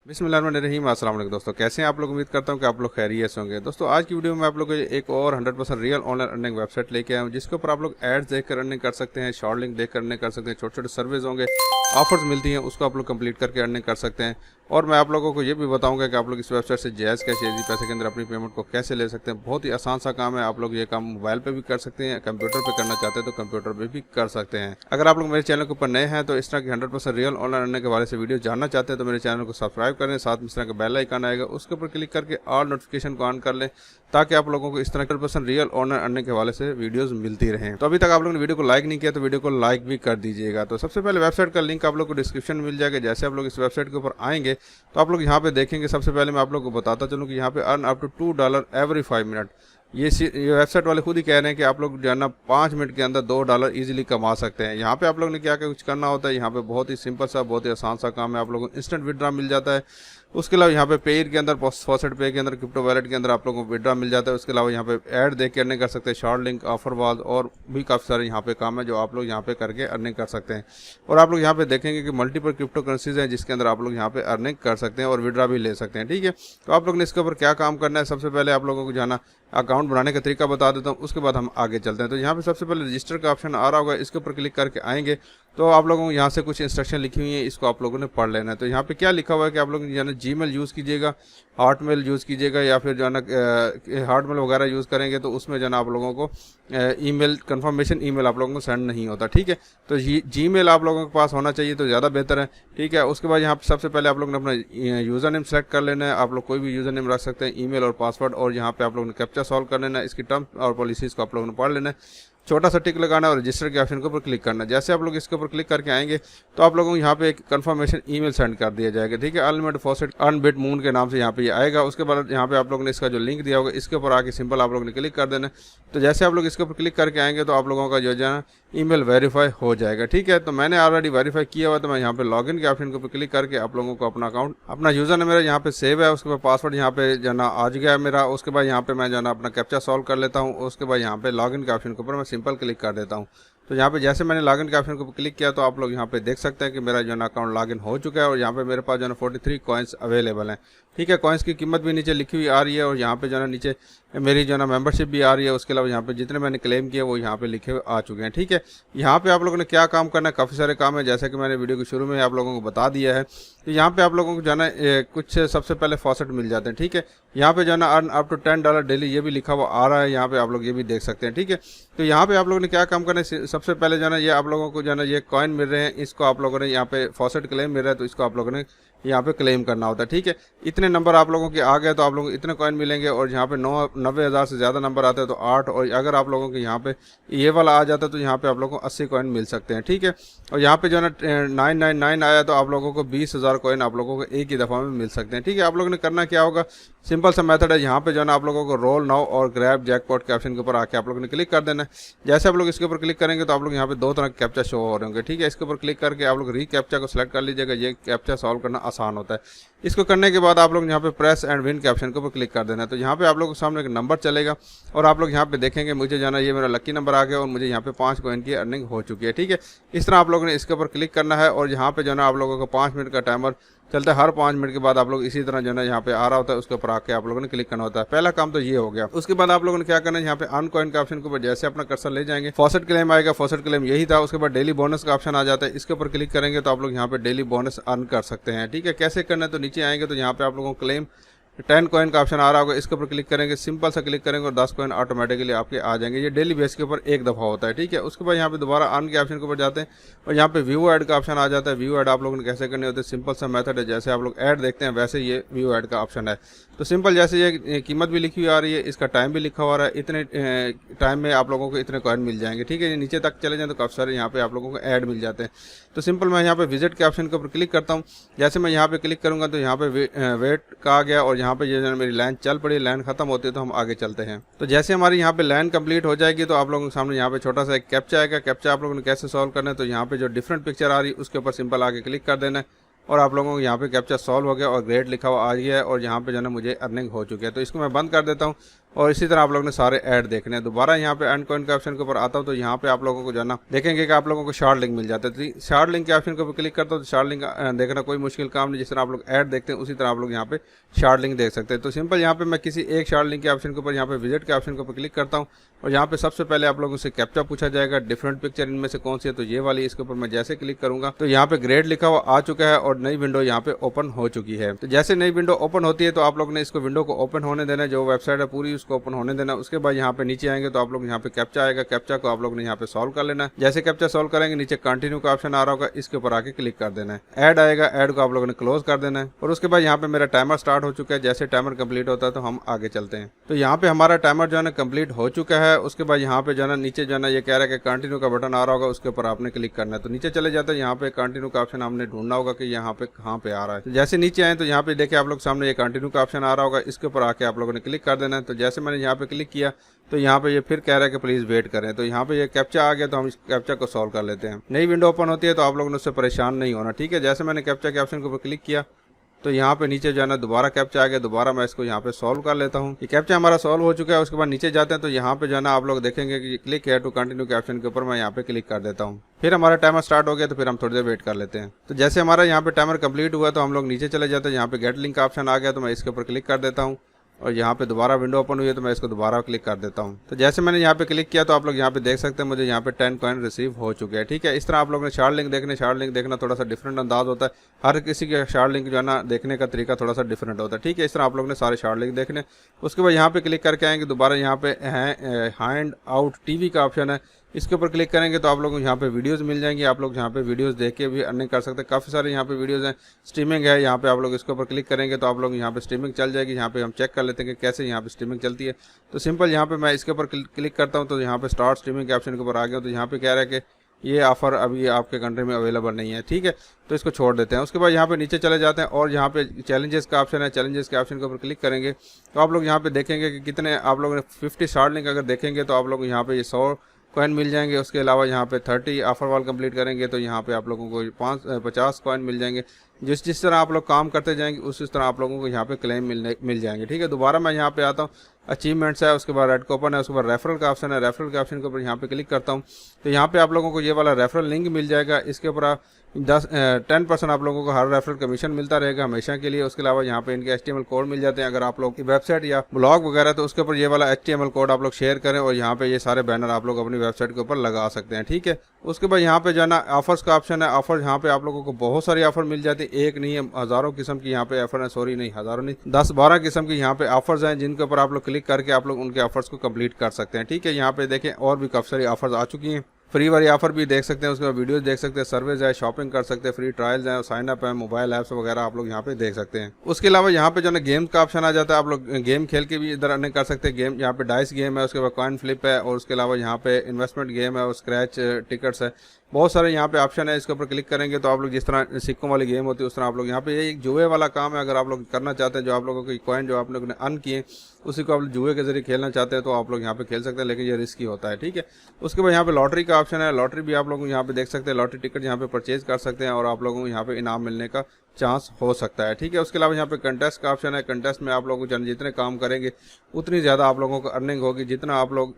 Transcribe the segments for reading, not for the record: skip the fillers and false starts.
बिस्मिल्लाहिर्रहमानिर्रहीम। अस्सलाम वालेकुम दोस्तों, कैसे हैं आप लोग। उम्मीद करता हूं कि आप लोग खैरियत से होंगे। दोस्तों आज की वीडियो में आप लोग को एक और 100% रियल ऑनलाइन अर्निंग वेबसाइट लेके आया हूं, जिसके ऊपर आप लोग एड्स देखकर अर्निंग कर सकते हैं, शॉर्ट लिंक देखकर अर्निंग कर सकते हैं, छोटे छोटे सर्विस होंगे, ऑफर्स मिलती हैं, उसको आप लोग कंप्लीट करके अर्निंग कर सकते हैं। और मैं आप लोगों को ये भी बताऊंगा कि आप लोग इस वेबसाइट से जायज़ कैश इजी पैसे के अंदर अपनी पेमेंट को कैसे ले सकते हैं। बहुत ही आसान सा काम है। आप लोग ये काम मोबाइल पे भी कर सकते हैं, कंप्यूटर पे करना चाहते हैं तो कंप्यूटर पे भी कर सकते हैं। अगर आप लोग मेरे चैनल के ऊपर नए हैं तो इस तरह की 100% रियल ऑनलाइन अर्निंग के बारे से वीडियो जानना चाहते हैं तो मेरे चैनल को सब्सक्राइब करें, साथ में इस तरह का बेल आइकन आएगा उसके ऊपर क्लिक करके ऑल नोटिफिकेशन को ऑन कर लें, ताकि आप लोगों को इस तरह 100% रियल ऑनलाइन अर्निंग के हवाले से वीडियोस मिलती रहें। तो अभी तक आप लोगों ने वीडियो को लाइक नहीं किया तो वीडियो को लाइक भी कर दीजिएगा। तो सबसे पहले वेबसाइट का लिंक आप लोग को डिस्क्रिप्शन में मिल जाएगा। जैसे आप लोग इस वेबसाइट के ऊपर आएंगे तो आप लोग यहाँ पे देखेंगे, सबसे पहले मैं आप लोग को बताता चलूँ कि यहाँ पे earn up to $2 every 5 minute. ये वेबसाइट वाले खुद ही कह रहे हैं कि आप लोग जो है ना 5 मिनट के अंदर $2 इजीली कमा सकते हैं। यहाँ पे आप लोग ने क्या कुछ करना होता है, यहाँ पे बहुत ही सिंपल सा, बहुत ही आसान सा काम है। आप लोगों को इंस्टेंट विड्रॉ मिल जाता है। उसके अलावा यहाँ पे पेड के अंदर, फॉसेट पे के अंदर, क्रिप्टो वैलेट के अंदर आप लोगों को विड्रॉ मिल जाता है। उसके अलावा यहाँ पे ऐड देख के अर्निंग कर सकते हैं, शॉर्ट लिंक, ऑफर वाल और भी काफ़ी सारे यहाँ पे काम है जो आप लोग यहाँ पे करके अर्निंग कर सकते हैं। और आप लोग यहाँ पे देखेंगे कि मल्टीपल क्रिप्टो करेंसीज हैं जिसके अंदर आप लोग यहाँ पे अर्निंग कर सकते हैं और विड्रॉ भी ले सकते हैं। ठीक है, तो आप लोग ने इसके ऊपर क्या काम करना है, सबसे पहले आप लोगों को जाना अकाउंट बनाने का तरीका बता देता हूँ, उसके बाद हम आगे चलते हैं। तो यहाँ पे सबसे पहले रजिस्टर का ऑप्शन आ रहा होगा, इसके ऊपर क्लिक करके आएंगे तो आप लोगों को यहाँ से कुछ इंस्ट्रक्शन लिखी हुई है, इसको आप लोगों ने पढ़ लेना है। तो यहाँ पे क्या लिखा हुआ है कि आप लोग जो है ना जीमेल यूज़ कीजिएगा, हॉटमेल यूज़ कीजिएगा, या फिर जो है ना हॉटमेल वगैरह यूज़ करेंगे तो उसमें जो है ना आप लोगों को ईमेल कंफर्मेशन ईमेल आप लोगों को सेंड नहीं होता। ठीक है, तो जीमेल आप लोगों के पास होना चाहिए तो ज़्यादा बेहतर है। ठीक है, उसके बाद यहाँ पे सबसे पहले आप लोग ने अपना यूज़र नेम सेलेक्ट कर लेना है। आप लोग कोई भी यूज़र नेम रख सकते हैं, ईमेल और पासवर्ड, और यहाँ पे आप लोगों ने कैप्चा सॉल्व कर लेना है। इसकी टर्म्स और पॉलिसीज़ को आप लोगों ने पढ़ लेना है, छोटा सा टिक लगाना है और रजिस्टर के ऑप्शन के ऊपर क्लिक करना है। जैसे आप लोग इसके ऊपर क्लिक करके आएंगे तो आप लोगों को यहाँ पे एक कंफर्मेशन ईमेल सेंड कर दिया जाएगा। ठीक है, अनलिमिटेड फॉसेट अनबिट मून के नाम से यहाँ पे ये आएगा। उसके बाद यहाँ पे आप लोगों ने इसका जो लिंक दिया होगा इसके ऊपर आके सिंपल आप लोगों ने क्लिक कर देना है। तो जैसे आप लोग इसके ऊपर क्लिक करके आएंगे तो आप लोगों का जो है ईमेल वेरीफाई हो जाएगा। ठीक है, तो मैंने ऑलरेडी वेरीफाई किया हुआ, तो मैं यहाँ पे लॉगिन के ऑप्शन के ऊपर क्लिक करके आप लोगों को अपना अकाउंट, अपना यूज़र नेम मेरा यहाँ पे सेव है, उसके बाद पासवर्ड यहाँ पे जो ना आ गया है मेरा। उसके बाद यहाँ पे मैं जो ना अपना कैप्चा सॉल्व कर लेता हूँ। उसके बाद यहाँ पे लॉगिन के ऑप्शन के ऊपर मैं सिंपल क्लिक कर देता हूँ। तो यहाँ पे जैसे मैंने लॉगिन के ऑप्शन के ऊपर क्लिक किया तो आप लोग यहाँ पे देख सकते हैं कि मेरा जो है अकाउंट लॉगिन हो चुका है और यहाँ पे मेरे पास जो है 43 कॉइन्स अवेलेबल हैं। ठीक है, कॉइन्स की कीमत भी नीचे लिखी हुई आ रही है और यहाँ पे जो है नीचे मेरी जो है मेंबरशिप भी आ रही है। उसके अलावा यहाँ पे जितने मैंने क्लेम किए वो यहाँ पे लिखे हुए आ चुके हैं। ठीक है, यहाँ पे आप लोगों ने क्या काम करना है, काफ़ी सारे काम है, जैसे कि मैंने वीडियो के शुरू में आप लोगों को बता दिया है। तो यहाँ पे आप लोगों को जो है कुछ सबसे पहले फॉसेट मिल जाते हैं। ठीक है, यहाँ पे जो है अर्न अप टू $10 डेली ये भी लिखा हुआ आ रहा है, यहाँ पे आप लोग ये भी देख सकते हैं। ठीक है, तो यहाँ पे आप लोगों ने क्या काम करना है, सबसे पहले जो है ये आप लोगों को जो है ये कॉइन मिल रहे हैं, इसको आप लोगों ने यहाँ पे फॉसेट क्लेम मिल रहा है तो इसको आप लोगों ने यहाँ पे क्लेम करना होता है। ठीक है, इतने नंबर आप लोगों के आ गए तो आप लोगों को इतने कॉइन मिलेंगे, और यहाँ पे 90,000 से ज़्यादा नंबर आते हैं तो 8, और अगर आप लोगों के यहाँ पे ये वाला आ जाता है तो यहाँ पे आप लोगों को 80 कॉइन मिल सकते हैं। ठीक है, और यहाँ पे जो है ना 999 आया तो आप लोगों को 20,000 कॉइन आप लोगों को एक ही दफ़ा में मिल सकते हैं। ठीक है, आप लोगों ने करना क्या होगा, सिंपल सा मेथड है। यहाँ पे जो है ना आप लोगों को रोल नाउ और ग्रैब जैकपॉट के ऑप्शन के ऊपर आके आप लोगों ने क्लिक कर देना है। जैसे आप लोग इसके ऊपर क्लिक करेंगे तो आप लोग यहाँ पे 2 तरह के कैप्चा शो हो रहे होंगे। ठीक है, इसके ऊपर क्लिक करके आप लोग री कैप्चा को सिलेक्ट कर लीजिएगा, ये कैप्चा सॉल्व करना आसान होता है। इसको करने के बाद आप लोग यहाँ पे प्रेस एंड विन के ऑप्शन के ऊपर क्लिक कर देना है। तो यहाँ पे आप लोगों के सामने एक नंबर चलेगा और आप लोग यहाँ पे देखेंगे मुझे जाना ये मेरा लकी नंबर आ गया और मुझे यहाँ पे 5 कॉइन की अर्निंग हो चुकी है। ठीक है, इस तरह आप लोगों ने इसके ऊपर क्लिक करना है और यहाँ पे जो है आप लोगों को 5 मिनट का टाइमर चलता है। हर 5 मिनट के बाद आप लोग इसी तरह जो है यहाँ पे आ रहा होता है उसके ऊपर आके आप लोगों ने क्लिक करना होता है। पहला काम तो ये हो गया। उसके बाद आप लोगों ने क्या करना है, यहाँ पे अर्न कॉइन का ऑप्शन के ऊपर जैसे अपना कर्सर ले जाएंगे, फॉसेट क्लेम आएगा, फॉसेट क्लेम यही था। उसके बाद डेली बोनस का ऑप्शन आ जाता है, इसके ऊपर क्लिक करेंगे तो आप लोग यहाँ पे डेली बोनस अर्न कर सकते हैं। ठीक है, कैसे करना है, तो नीचे आएंगे तो यहाँ पे आप लोगों को क्लेम 10 कॉइन का ऑप्शन आ रहा होगा, इसके ऊपर क्लिक करेंगे, सिंपल सा क्लिक करेंगे और 10 कॉइन ऑटोमेटिकली आपके आ जाएंगे। ये डेली बेस के ऊपर एक दफ़ा होता है। ठीक है, उसके बाद यहाँ पे दोबारा अर्न के ऑप्शन के ऊपर जाते हैं और यहाँ पे व्यू ऐड का ऑप्शन आ जाता है। व्यू ऐड आप लोगों ने कैसे करने होते हैं, सिंपल सा मेथड है, जैसे आप लोग ऐड देखते हैं वैसे ये व्यू ऐड का ऑप्शन है। तो सिंपल जैसे ये कीमत भी लिखी हुई आ रही है, इसका टाइम भी लिखा हुआ रहा है, इतने टाइम में आप लोगों को इतने कॉइन मिल जाएंगे। ठीक है, ये नीचे तक चले जाएँ तो काफ़ी सारे यहाँ पे आप लोगों को ऐड मिल जाते हैं। तो सिंपल मैं यहाँ पे विजिट के ऑप्शन के ऊपर क्लिक करता हूँ। जैसे मैं यहाँ पे क्लिक करूँगा तो यहाँ पे वेट का आ गया और यहाँ पे जो है मेरी लाइन चल पड़ी, लाइन खत्म होती है तो हम आगे चलते हैं। तो जैसे हमारी यहाँ पे लाइन कंप्लीट हो जाएगी तो आप लोगों के सामने यहाँ पे छोटा सा एक कैप्चा आएगा। कैप्चा आप लोगों ने कैसे सॉल्व करना है, तो यहाँ पे जो डिफरेंट पिक्चर आ रही है उसके ऊपर सिंपल आगे क्लिक कर देना है और आप लोगों को यहाँ पे कैप्चा सॉल्व हो गया और ग्रेड लिखा हुआ आ गया है और यहाँ पे जो है मुझे अर्निंग हो चुकी है। तो इसको मैं बंद कर देता हूँ और इसी तरह आप लोगों ने सारे ऐड देखने हैं। दोबारा यहाँ पे अर्न कॉइन के ऑप्शन के ऊपर आता हूँ तो यहाँ पे आप लोगों को जाना देखेंगे कि आप लोगों को शार्ट लिंक मिल जाता है। तो शार्ट लिंक के ऑप्शन के ऊपर क्लिक करता हूँ तो शार्ट लिंक देखना कोई मुश्किल काम नहीं। जिस तरह आप लोग ऐड देखते हैं उसी तरह आप लोग यहाँ पे शार्ट लिंक देख सकते हैं। तो सिंपल यहाँ पे मैं किसी एक शार्ट लिंक के ऑप्शन के ऊपर यहाँ पे विजिट के ऑप्शन के ऊपर क्लिक करता हूँ और यहाँ पे सबसे पहले आप लोगों से कैप्चा पूछा जाएगा, डिफरेंट पिक्चर इनमें से कौन सी है, तो ये वाली। इसके ऊपर मैं जैसे क्लिक करूंगा तो यहाँ पे ग्रेड लिखा हुआ आ चुका है और नई विंडो यहाँ पे ओपन हो चुकी है। तो जैसे नई विंडो ओपन होती है तो आप लोग ने इसको विंडो को ओपन होने देना है, जो वेबसाइट है पूरी उसको ओपन होने देना। उसके बाद यहाँ पे नीचे आएंगे तो आप लोग यहाँ पे कैप्चा आएगा, कैप्चा को आप लोग ने यहाँ पे सॉल्व कर लेना है। जैसे कैप्चा सॉल्व करेंगे नीचे कंटिन्यू का ऑप्शन आ रहा होगा, इसके ऊपर आके क्लिक कर देना है। ऐड आएगा, ऐड को आप लोगों ने क्लोज कर देना है और उसके बाद यहाँ पे मेरा टाइमर स्टार्ट हो चुका है। जैसे टाइमर कंप्लीट होता है तो हम आगे चलते हैं। तो यहाँ पे हमारा टाइमर जो है ना कंप्लीट हो चुका है। उसके बाद यहाँ पे जो है ना नीचे जो है ना ये कह रहा है कि कंटिन्यू का बटन आ रहा होगा, उसके ऊपर आपने क्लिक करना है। तो नीचे चले जाते हैं, यहाँ पे कंटिन्यू का ऑप्शन आपने ढूंढना होगा कि यहाँ पे कहाँ पे आ रहा है। तो जैसे नीचे आए तो यहाँ पे देखिए आप लोग सामने ये कंटिन्यू का ऑप्शन आ रहा होगा, इसके ऊपर आके आप लोगों ने क्लिक कर देना है। तो जैसे मैंने यहाँ पे क्लिक किया तो यहाँ पे ये फिर कह रहा है कि प्लीज वेट करें। तो यहाँ पे ये कैप्चा आ गया तो हम इस कैप्चा को सॉल्व कर लेते हैं। नई विंडो ओपन होती है तो आप लोगों ने उससे परेशान नहीं होना, ठीक है। जैसे मैंने कैप्चा के ऑप्शन के ऊपर क्लिक किया तो यहाँ पे नीचे जो है ना दोबारा कैप्चा आ गया, दोबारा मैं इसको यहाँ पे सॉल्व कर लेता हूँ। ये कैप्चा हमारा सॉल्व हो चुका है। उसके बाद नीचे जाते हैं तो यहाँ पे जो है ना आप लोग देखेंगे कि क्लिक है टू कंटिन्यू के ऑप्शन के ऊपर मैं यहाँ पे क्लिक कर देता हूँ। फिर हमारा टाइमर स्टार्ट हो गया तो फिर हम थोड़ी देर वेट कर लेते हैं। तो जैसे हमारा यहाँ पे टाइमर कंप्लीट हुआ तो हम लोग नीचे चले जाते हैं। यहाँ पे गेट लिंक का ऑप्शन आ गया तो मैं इसके ऊपर क्लिक कर देता हूँ और यहाँ पे दोबारा विंडो ओपन हुई है तो मैं इसको दोबारा क्लिक कर देता हूँ। तो जैसे मैंने यहाँ पे क्लिक किया तो आप लोग यहाँ पे देख सकते हैं मुझे यहाँ पे 10 कॉइन रिसीव हो चुके हैं, ठीक है। इस तरह आप लोगों ने शार्ट लिंक देखना थोड़ा सा डिफरेंट अंदाज होता है। हर किसी के शार्ट लिंक जो है ना देखने का तरीका थोड़ा सा डिफरेंट होता है, ठीक है। इस तरह आप लोग ने सारे शार्ट लिंक देखने। उसके बाद यहाँ पे क्लिक करके आएंगे, दोबारा यहाँ पे हैंड आउट टीवी का ऑप्शन है, इसके ऊपर क्लिक करेंगे तो आप लोगों को यहाँ पे वीडियोस मिल जाएंगी। आप लोग यहाँ पे वीडियोस देख के भी अर्निंग कर सकते हैं। काफ़ी सारे यहाँ पे वीडियोस हैं। स्ट्रीमिंग है, यहाँ पे आप लोग इसके ऊपर क्लिक करेंगे तो आप लोग यहाँ पे स्ट्रीमिंग चल जाएगी। यहाँ पे हम चेक कर लेते हैं कि कैसे यहाँ पे स्ट्रीमिंग चलती है। तो सिंपल यहाँ पे मैं इसके ऊपर क्लिक करता हूँ तो यहाँ पे स्टार्ट स्ट्रीमिंग के ऑप्शन के ऊपर आ गया। तो यहाँ पे कह रहा है कि ये ऑफर अभी आपके कंट्री में अवेलेबल नहीं है, ठीक है। तो इसको छोड़ देते हैं। उसके बाद यहाँ पे नीचे चले जाते हैं और यहाँ पे चैलेंजेस का ऑप्शन है, चैलेंजेस के ऑप्शन के ऊपर क्लिक करेंगे तो आप लोग यहाँ पे देखेंगे कि कितने आप लोगों ने 50 शार्ट लिंक अगर देखेंगे तो आप लोग यहाँ पे ये 100 कॉइन मिल जाएंगे। उसके अलावा यहाँ पे 30 ऑफर वाल कंप्लीट करेंगे तो यहाँ पे आप लोगों को 50 कॉइन मिल जाएंगे। जिस तरह आप लोग काम करते जाएंगे उस तरह आप लोगों को यहाँ पे क्लेम मिल जाएंगे, ठीक है। दोबारा मैं यहाँ पे आता हूँ, अचीवमेंट्स है, उसके बाद रेड कूपन है, उसके बाद रेफरल का ऑप्शन है। रेफरल के ऑप्शन के ऊपर यहाँ पे क्लिक करता हूँ तो यहाँ पे आप लोगों को ये वाला रेफरल लिंक मिल जाएगा। इसके ऊपर आप 10% आप लोगों को हर रेफरल कमीशन मिलता रहेगा हमेशा के लिए। उसके अलावा यहाँ पे इनके HTML कोड मिल जाते हैं। अगर आप लोग की वेबसाइट या ब्लॉग वगैरह तो उसके ऊपर ये वाला HTML कोड आप लोग शेयर करें और यहाँ पे ये सारे बैनर आप लोग अपनी वेबसाइट के ऊपर लगा सकते हैं, ठीक है। उसके बाद यहाँ पे जो है ना ऑफर्स का ऑप्शन है। ऑफर यहाँ पे आप लोगों को बहुत सारी ऑफर मिल जाती है, एक नहीं है, हज़ारों किस्म की यहाँ पे ऑफर है। सॉरी नहीं, हज़ारों नहीं, 10-12 किस्म की यहाँ पे ऑफर्स हैं जिनके ऊपर आप लोग क्लिक करके आप लोग उनके ऑफर्स को कंप्लीट कर सकते हैं, ठीक है। यहाँ पे देखें और भी काफ़ी सारी ऑफर्स आ चुकी हैं। फ्री वाली ऑफर भी देख सकते हैं, उसके बाद वीडियोस देख सकते हैं, सर्विस है, शॉपिंग कर सकते हैं, फ्री ट्रायल्स हैं, साइन अप है, मोबाइल ऐप्स वगैरह आप लोग यहाँ पे देख सकते हैं। उसके अलावा यहाँ पे जो है गेम का ऑप्शन आ जाता है। आप लोग गेम खेल के भी इधर अर्निंग कर सकते हैं। गेम यहाँ पे डाइस गेम है, उसके बाद कॉइन फ्लिप है और उसके अलावा यहाँ पे इन्वेस्टमेंट गेम है और स्क्रैच टिकट्स है। बहुत सारे यहाँ पे ऑप्शन है। इसके ऊपर क्लिक करेंगे तो आप लोग जिस तरह सिक्कों वाली गेम होती है उस तरह आप लोग यहाँ पे ये एक जुए वाला काम है। अगर आप लोग करना चाहते हैं, जो आप लोगों की कॉइन जो आप लोगों ने अर्न किए उसी को आप जुए के जरिए खेलना चाहते हैं तो आप लोग यहाँ पे खेल सकते हैं, लेकिन ये रिस्की होता है, ठीक है। उसके बाद यहाँ पे लॉटरी का ऑप्शन है। लॉटरी भी आप लोग यहाँ पे देख सकते हैं, लॉटरी टिकट यहाँ पे परचेज कर सकते हैं और आप लोगों को यहाँ पे इनाम मिलने का चांस हो सकता है, ठीक है। उसके अलावा यहाँ पे कंटेस्ट का ऑप्शन है। कंटेस्ट में आप लोगों को जितने काम करेंगे उतनी ज़्यादा आप लोगों को अर्निंग होगी। जितना आप लोग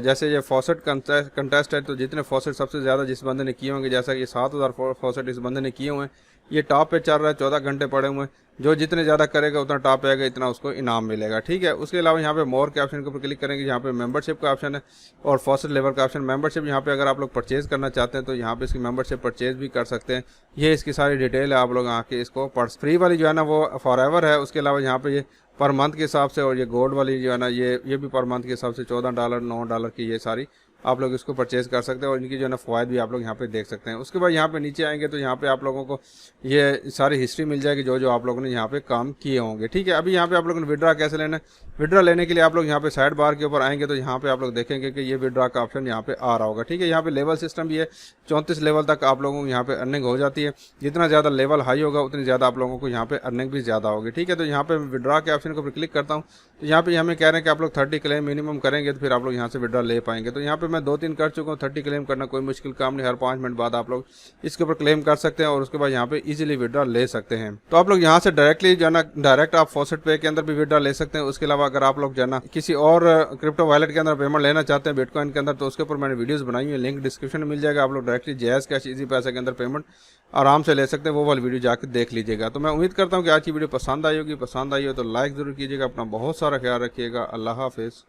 जैसे ये फॉसेट कंटेस्ट है तो जितने फॉसेट सबसे ज़्यादा जिस बंदे ने किए होंगे, जैसा कि 7000 फॉसेट इस बंदे ने किए हुए हैं, ये टॉप पे चल रहा है, 14 घंटे पड़े हुए हैं। जो जितने ज़्यादा करेगा उतना टॉप पे आएगा, इतना उसको इनाम मिलेगा, ठीक है। उसके अलावा यहाँ पे मोर के ऑप्शन के ऊपर क्लिक करेंगे, यहाँ पे मेंबरशिप का ऑप्शन है और फॉसेट लेवल का ऑप्शन। मेंबरशिप यहाँ पे अगर आप लोग परचेज करना चाहते हैं तो यहाँ पे इसकी मेंबरशिप परचेज भी कर सकते हैं। ये इसकी सारी डिटेल है, आप लोग आके इसको पढ़। फ्री वाली जो है ना वो फॉर एवर है। उसके अलावा यहाँ पे ये पर मंथ के हिसाब से और ये गोल्ड वाली जो है ना ये भी पर मंथ के हिसाब से $14 $9 की ये सारी आप लोग इसको परचेज कर सकते हैं और इनकी जो है ना फ़वाद भी आप लोग यहाँ पे देख सकते हैं। उसके बाद यहाँ पे नीचे आएंगे तो यहाँ पे आप लोगों को ये सारी हिस्ट्री मिल जाएगी जो आप लोगों ने यहाँ पे काम किए होंगे, ठीक है। अभी यहाँ पे आप लोगों ने विड्रा कैसे लेना है, विड्रा लेने के लिए आप लोग यहाँ पे साइड बार के ऊपर आएंगे तो यहाँ पे आप लोग देखेंगे कि ये विड्रा का ऑप्शन यहाँ पे आ रहा होगा, ठीक है। यहाँ पे लेवल सिस्टम भी है, 34 लेवल तक आप लोगों को यहाँ पे अर्निंग हो जाती है। जितना ज़्यादा लेवल हाई होगा उतनी ज़्यादा आप लोगों को यहाँ पे अर्निंग भी ज़्यादा होगी, ठीक है। तो यहाँ पे विड्रा के ऑप्शन को क्लिक करता हूँ तो यहाँ पे हमें कह रहे हैं कि आप लोग 30 क्लेम मिनिमम करेंगे तो फिर आप लोग यहाँ से विड्रा ले पाएंगे। तो यहाँ पे मैं 2-3 कर चुका हूँ। 30 क्लेम करना कोई मुश्किल काम नहीं, हर 5 मिनट बाद आप लोग इसके ऊपर क्लेम कर सकते हैं और उसके बाद यहाँ पे इजीली विड्रॉ ले सकते हैं। तो आप लोग यहाँ से डायरेक्टली जो है ना डायरेक्ट आप फॉसेट पे के अंदर भी विड्रॉ ले सकते हैं। उसके अलावा अगर आप लोग जो है ना किसी और क्रिप्टो वॉलेट के अंदर पेमेंट लेना चाहते हैं बिटकॉइन के अंदर, तो उसके ऊपर मैंने वीडियोस बनाई है, लिंक डिस्क्रिप्शन में मिल जाएगा। आप लोग डायरेक्टली जैज़ कैश इजी पैसे के अंदर पेमेंट आराम से ले सकते हैं, वो वाली वीडियो जाकर देख लीजिएगा। तो मैं उम्मीद करता हूँ कि आज की वीडियो पसंद आई होगी। पसंद आई हो तो लाइक जरूर कीजिएगा। अपना बहुत सारा ख्याल रखिएगा। अल्लाह हाफिज़।